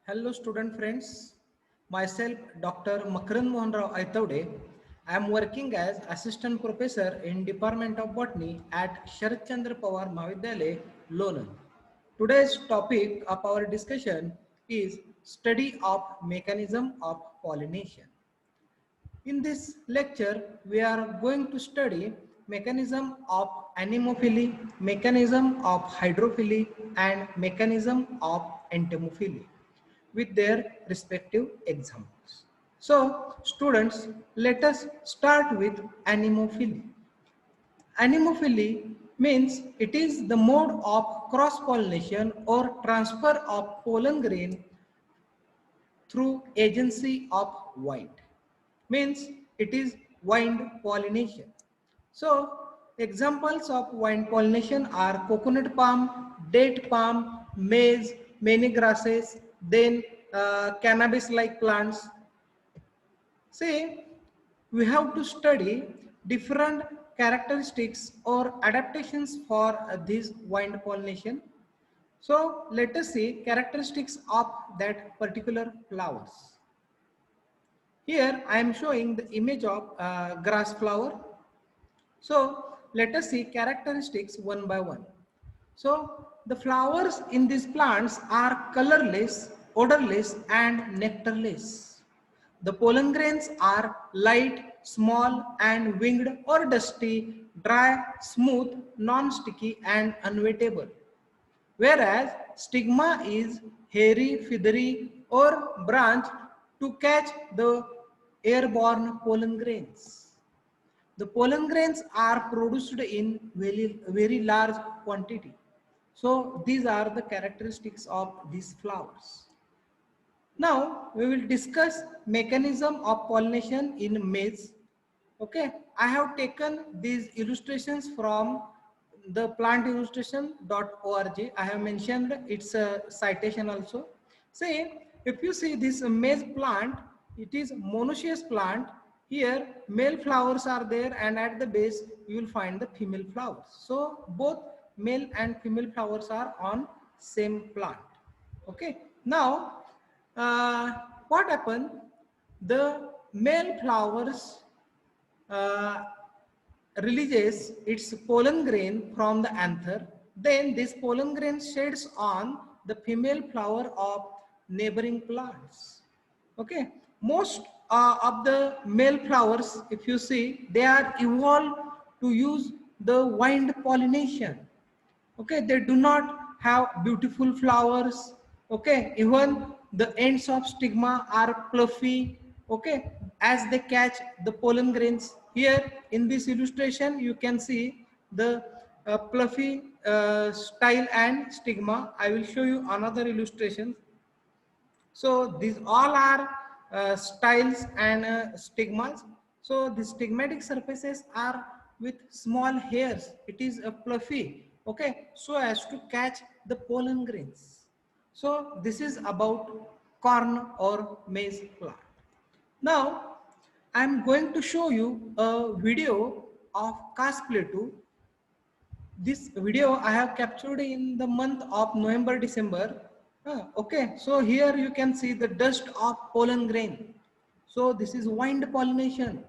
Hello student friends, myself Dr. Makaran Mohan Rao Aitavde. I am working as assistant professor in Department of Botany at Sharat Chandra Pawar Mahavidyalaya, Lonan. Today's topic of our discussion is study of mechanism of pollination. In this lecture, we are going to study mechanism of anemophily, mechanism of hydrophily, and mechanism of entomophily with their respective examples. So, students, let us start with anemophily. Anemophily means it is the mode of cross-pollination or transfer of pollen grain through agency of wind. Means it is wind pollination. So examples of wind pollination are coconut palm, date palm, maize, many grasses, then cannabis like plants. Say we have to study different characteristics or adaptations for this wind pollination. So let us see characteristics of that particular flowers. Here I am showing the image of grass flower. So let us see characteristics one by one. So the flowers in these plants are colorless, odorless and nectarless. The pollen grains are light, small and winged or dusty, dry, smooth, non-sticky and unwettable. Whereas stigma is hairy, feathery or branched to catch the airborne pollen grains. The pollen grains are produced in very large quantity. So these are the characteristics of these flowers. Now we will discuss mechanism of pollination in maize. Okay, I have taken these illustrations from the plantillustration.org. I have mentioned its citation also. Say, if you see this maize plant, it is monoecious plant. Here, male flowers are there, and at the base, you will find the female flowers. So, both male and female flowers are on same plant. Okay, now what happened? The male flowers uh, releases its pollen grain from the anther. Then this pollen grain sheds on the female flower of neighboring plants. Okay, most of the male flowers, if you see, they are evolved to use the wind pollination. Okay, they do not have beautiful flowers. Okay, even the ends of stigma are fluffy. Okay, as they catch the pollen grains. Here in this illustration you can see the fluffy style and stigma. I will show you another illustration. So these all are styles and stigmas. So the stigmatic surfaces are with small hairs. It is a fluffy, okay, so as to catch the pollen grains. So this is about corn or maize plant. Now I am going to show you a video of Cass Plateau. This video I have captured in the month of November, December. Okay, so here you can see the dust of pollen grain. So this is wind pollination.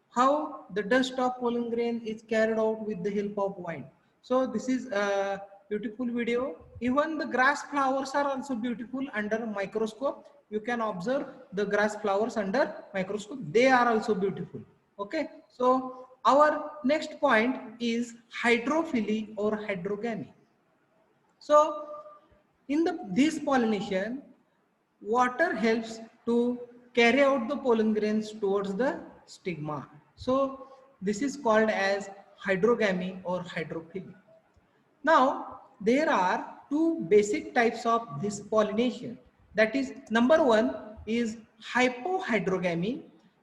How the dust of pollen grain is carried out with the help of wind. So this is a beautiful video. Even the grass flowers are also beautiful under microscope. You can observe the grass flowers under microscope. They are also beautiful. Okay, so our next point is hydrophily or hydrogamy. So in this pollination, water helps to carry out the pollen grains towards the stigma. So this is called as hydrogamy or hydrophily. Now there are two basic types of this pollination. That is, number one is hypohydrogamy.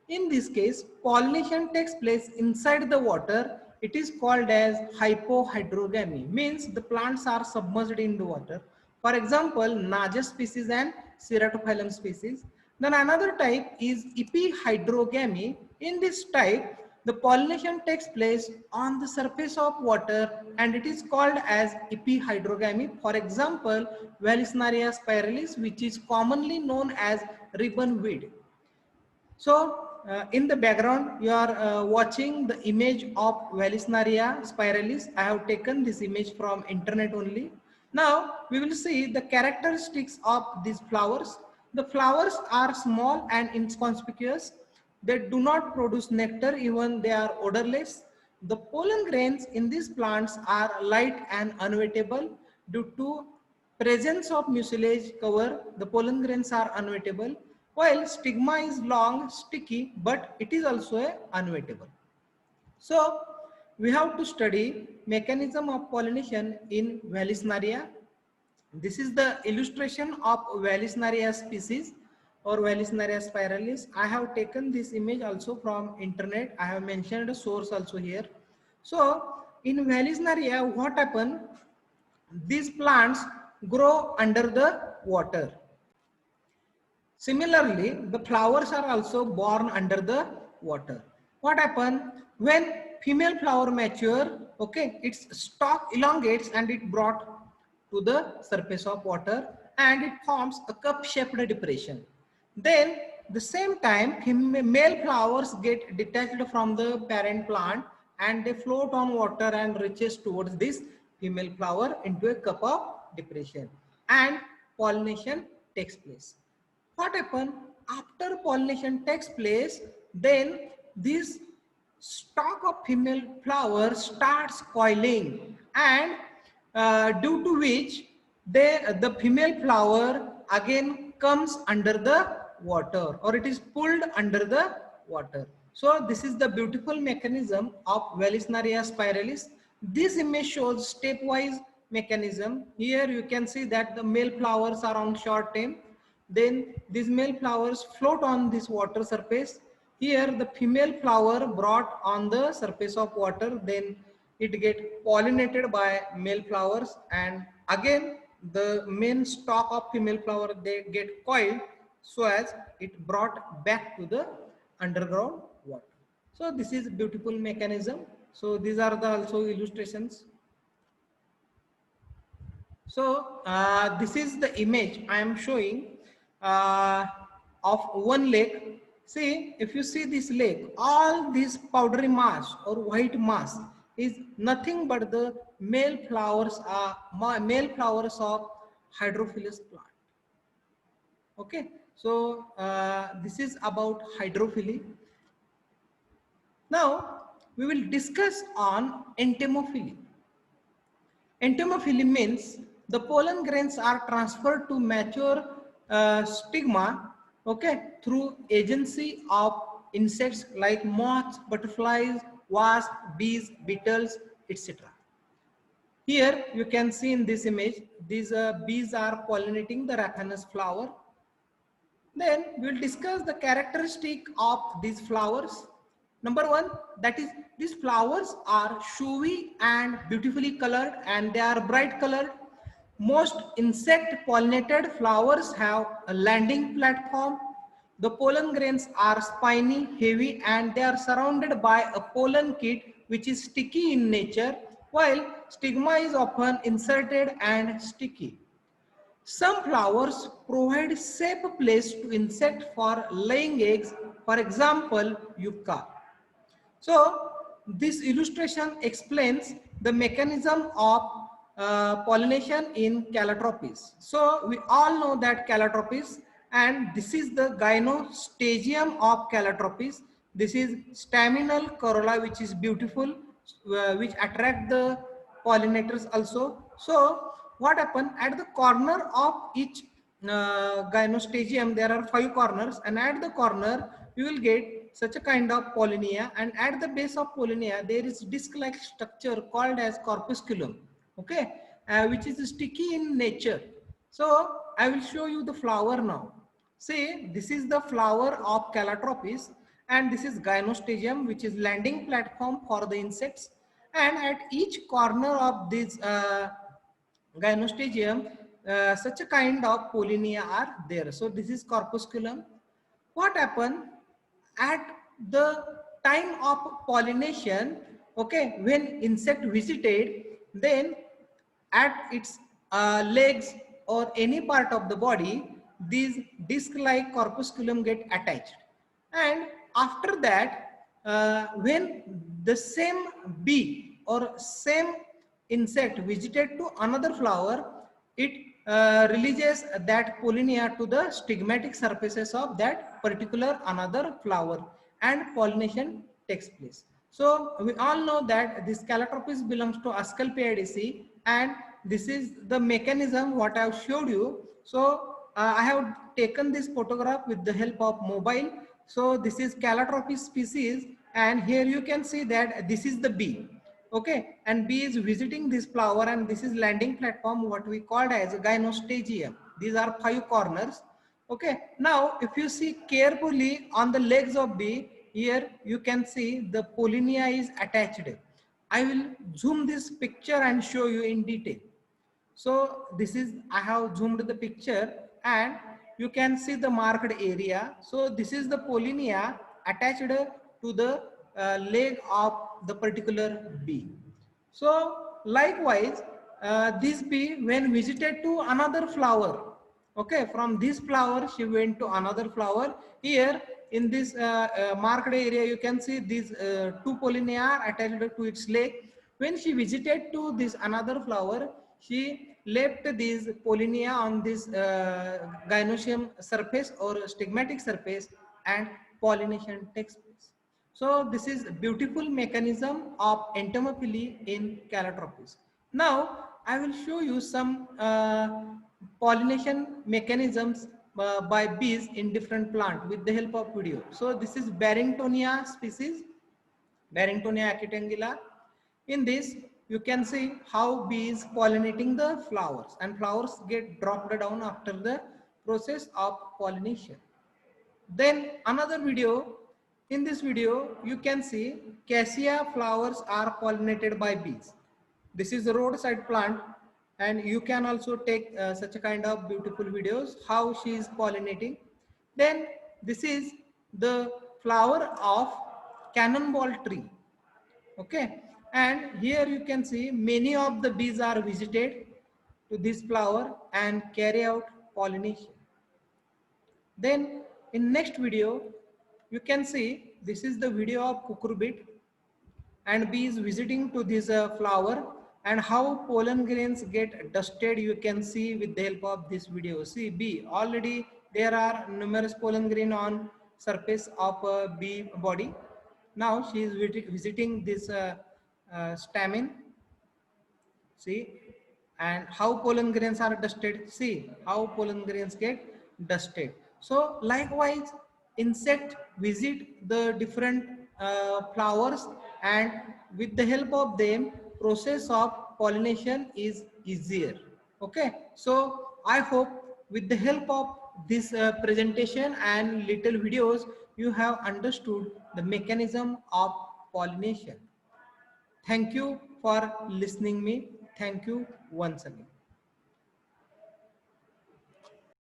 In this case, pollination takes place inside the water. It is called as hypohydrogamy. Means the plants are submerged in the water. For example, Naja species and Ceratophyllum species. Then another type is epihydrogamy. In this type, The pollination takes place on the surface of water and it is called as epihydrogamy. For example, Vallisneria spiralis, which is commonly known as ribbon weed. So in the background, you are watching the image of Vallisneria spiralis. I have taken this image from internet only. Now we will see the characteristics of these flowers. The flowers are small and inconspicuous. They do not produce nectar, even they are odorless. The pollen grains in these plants are light and unwettable. Due to presence of mucilage cover, the pollen grains are unwettable, while stigma is long, sticky, but it is also unwettable. So we have to study mechanism of pollination in Vallisneria. This is the illustration of Vallisneria species or Vallisneria spiralis. I have taken this image also from internet. I have mentioned a source also here. So in Vallisneria, what happened? These plants grow under the water. Similarly, the flowers are also born under the water. What happens when female flower mature? Okay, its stalk elongates and it brought to the surface of water and it forms a cup-shaped depression. Then, the same time, male flowers get detached from the parent plant and they float on water and reaches towards this female flower into a cup of depression and pollination takes place. What happens after pollination takes place? Then this stalk of female flower starts coiling and due to which the female flower again comes under the water or it is pulled under the water. So this is the beautiful mechanism of Vallisneria spiralis. This image shows stepwise mechanism. Here you can see that the male flowers are on short stem. Then these male flowers float on this water surface. Here the female flower brought on the surface of water, then it get pollinated by male flowers and again the main stalk of female flower they get coiled so as it brought back to the underground water. So this is beautiful mechanism. So these are the also illustrations. So this is the image I am showing of one lake. See, if you see this lake, all this powdery mass or white mass is nothing but the male flowers of hydrophilous plant. Okay, so this is about hydrophily. Now we will discuss on entomophily. Entomophily means the pollen grains are transferred to mature stigma, okay, through agency of insects like moths, butterflies, wasps, bees, beetles, etc. Here you can see in this image, these bees are pollinating the Raphanus flower. Then we will discuss the characteristic of these flowers. Number one, that is these flowers are showy and beautifully colored and they are bright colored. Most insect pollinated flowers have a landing platform. The pollen grains are spiny, heavy and they are surrounded by a pollen kit which is sticky in nature, while stigma is often inserted and sticky. Some flowers provide safe place to insect for laying eggs, for example, yucca. So this illustration explains the mechanism of pollination in Calotropis. So we all know that Calotropis, and this is the gynostagium of Calotropis. This is staminal corolla which is beautiful, which attract the pollinators also. So what happened at the corner of each gynostagium, there are 5 corners, and at the corner you will get such a kind of pollinia, and at the base of pollinia there is disc-like structure called as corpusculum, okay, which is sticky in nature. So I will show you the flower now. See, this is the flower of Calotropis and this is gynostagium, which is landing platform for the insects, and at each corner of this gynostagium such a kind of pollinia are there. So this is corpusculum. What happened at the time of pollination, okay, when insect visited, then at its legs or any part of the body, these disc-like corpusculum get attached. And after that, when the same bee or same insect visited to another flower, it releases that pollinia to the stigmatic surfaces of that particular another flower, and pollination takes place. So we all know that this Calotropis belongs to Asclepiadaceae, and this is the mechanism what I have showed you. So I have taken this photograph with the help of mobile. So this is Calotropis species, and here you can see that this is the bee. Okay, and bee is visiting this flower, and this is landing platform, what we called as a gynostagium. These are 5 corners. Okay, now if you see carefully on the legs of bee, here you can see the pollinia is attached. I will zoom this picture and show you in detail. So this is, I have zoomed the picture, and you can see the marked area. So this is the pollinia attached to the leg of the particular bee. So likewise, this bee when visited to another flower, okay, from this flower she went to another flower. Here in this marked area you can see these 2 pollinia are attached to its leg. When she visited to this another flower, she left these pollinia on this gynoecium surface or stigmatic surface, and pollination takes place. So this is beautiful mechanism of entomophily in Calotropis. Now I will show you some pollination mechanisms by bees in different plant with the help of video. So this is Barringtonia species, Barringtonia acetangula. In this, you can see how bees pollinating the flowers, and flowers get dropped down after the process of pollination. Then another video, in this video, you can see cassia flowers are pollinated by bees. This is a roadside plant, and you can also take such a kind of beautiful videos, how she is pollinating. Then this is the flower of cannonball tree. Okay, and here you can see many of the bees are visited to this flower and carry out pollination. Then in next video you can see this is the video of cucurbit, and bees visiting to this flower, and how pollen grains get dusted you can see with the help of this video. See bee, already there are numerous pollen grain on surface of bee body. Now she is visiting this stamen. See, and how pollen grains are dusted. See how pollen grains get dusted. So likewise, insect visit the different flowers, and with the help of them, process of pollination is easier. Okay, so I hope with the help of this presentation and little videos, you have understood the mechanism of pollination. Thank you for listening me. Thank you once again.